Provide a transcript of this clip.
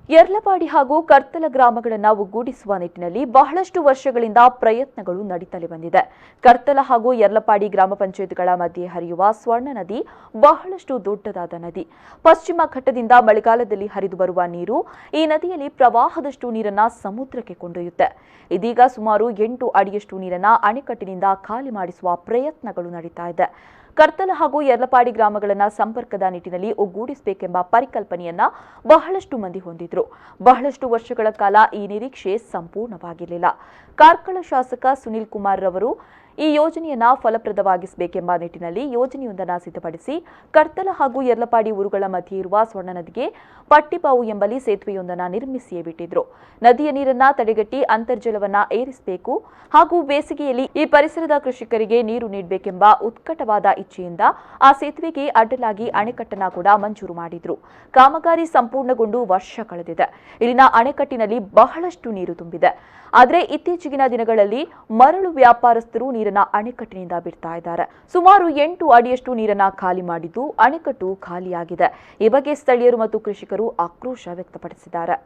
ಯರ್ಲಪಾಡಿ ಹಾಗೂ ಕರ್ತಲ ಗ್ರಾಮಗಳನ್ನು ಒಗ್ಗೂಡಿಸುವ ನಿಟ್ಟಿನಲ್ಲಿ ಬಹಳಷ್ಟು ವರ್ಷಗಳಿಂದ ಪ್ರಯತ್ನಗಳು ನಡೀತಲೇ ಬಂದಿದೆ. ಕರ್ತಲ ಹಾಗೂ ಯರ್ಲಪಾಡಿ ಗ್ರಾಮ ಪಂಚಾಯತ್ಗಳ ಮಧ್ಯೆ ಹರಿಯುವ ಸ್ವರ್ಣ ನದಿ ಬಹಳಷ್ಟು ದೊಡ್ಡದಾದ ನದಿ. ಪಶ್ಚಿಮ ಘಟ್ಟದಿಂದ ಮಳೆಗಾಲದಲ್ಲಿ ಹರಿದು ಬರುವ ನೀರು ಈ ನದಿಯಲ್ಲಿ ಪ್ರವಾಹದಷ್ಟು ನೀರನ್ನ ಸಮುದ್ರಕ್ಕೆ ಕೊಂಡೊಯ್ಯುತ್ತೆ. ಇದೀಗ ಸುಮಾರು 8 ಅಡಿಯಷ್ಟು ನೀರನ್ನ ಅಣೆಕಟ್ಟಿನಿಂದ ಖಾಲಿ ಮಾಡಿಸುವ ಪ್ರಯತ್ನಗಳು ನಡೀತಾ ಇದೆ. ಕರ್ತಲ ಹಾಗೂ ಯರ್ಲಪಾಡಿ ಗ್ರಾಮಗಳನ್ನು ಸಂಪರ್ಕದ ನಿಟ್ಟಿನಲ್ಲಿ ಒಗ್ಗೂಡಿಸಬೇಕೆಂಬ ಪರಿಕಲ್ಪನೆಯನ್ನ ಬಹಳಷ್ಟು ಮಂದಿ ಹೊಂದಿದ್ರು. ಬಹಳಷ್ಟು ವರ್ಷಗಳ ಕಾಲ ಈ ನಿರೀಕ್ಷೆ ಸಂಪೂರ್ಣವಾಗಿರಲಿಲ್ಲ. ಕಾರ್ಕಳ ಶಾಸಕ ಸುನೀಲ್ ಕುಮಾರ್ ರವರು ಈ ಯೋಜನೆಯನ್ನ ಫಲಪ್ರದವಾಗಿಸಬೇಕೆಂಬ ನಿಟ್ಟಿನಲ್ಲಿ ಯೋಜನೆಯೊಂದನ್ನು ಸಿದ್ಧಪಡಿಸಿ ಕರ್ತಲ ಹಾಗೂ ಯರ್ಲಪಾಡಿ ಊರುಗಳ ಮಧ್ಯೆ ಇರುವ ಸ್ವರ್ಣ ನದಿಗೆ ಪಟ್ಟಿಬಾವು ಎಂಬಲ್ಲಿ ಸೇತುವೆಯೊಂದನ್ನು ನಿರ್ಮಿಸಿಯೇ ಬಿಟ್ಟಿದ್ರು. ನದಿಯ ನೀರನ್ನ ತಡೆಗಟ್ಟಿ ಅಂತರ್ಜಲವನ್ನ ಏರಿಸಬೇಕು ಹಾಗೂ ಬೇಸಿಗೆಯಲ್ಲಿ ಈ ಪರಿಸರದ ಕೃಷಿಕರಿಗೆ ನೀರು ನೀಡಬೇಕೆಂಬ ಉತ್ಕಟವಾದ ಇಚ್ಛೆಯಿಂದ ಆ ಸೇತುವೆಗೆ ಅಡ್ಡಲಾಗಿ ಅಣೆಕಟ್ಟನ್ನ ಕೂಡ ಮಂಜೂರು ಮಾಡಿದ್ರು. ಕಾಮಗಾರಿ ಸಂಪೂರ್ಣಗೊಂಡು ವರ್ಷ ಕಳೆದಿದೆ. ಇಲ್ಲಿನ ಅಣೆಕಟ್ಟಿನಲ್ಲಿ ಬಹಳಷ್ಟು ನೀರು ತುಂಬಿದೆ. ಆದರೆ ಇತ್ತೀಚೆಗಿನ ದಿನಗಳಲ್ಲಿ ಮರಳು ವ್ಯಾಪಾರಸ್ಥರು ನೀರನ್ನ ಅಣೆಕಟ್ಟಿನಿಂದ ಬಿಡ್ತಾ ಇದ್ದಾರೆ. ಸುಮಾರು 8 ಅಡಿಯಷ್ಟು ನೀರನ್ನ ಖಾಲಿ ಮಾಡಿದ್ದು ಅಣೆಕಟ್ಟು ಖಾಲಿಯಾಗಿದೆ. ಈ ಬಗ್ಗೆ ಸ್ಥಳೀಯರು ಮತ್ತು ಕೃಷಿಕರು ಆಕ್ರೋಶ ವ್ಯಕ್ತಪಡಿಸಿದ್ದಾರೆ.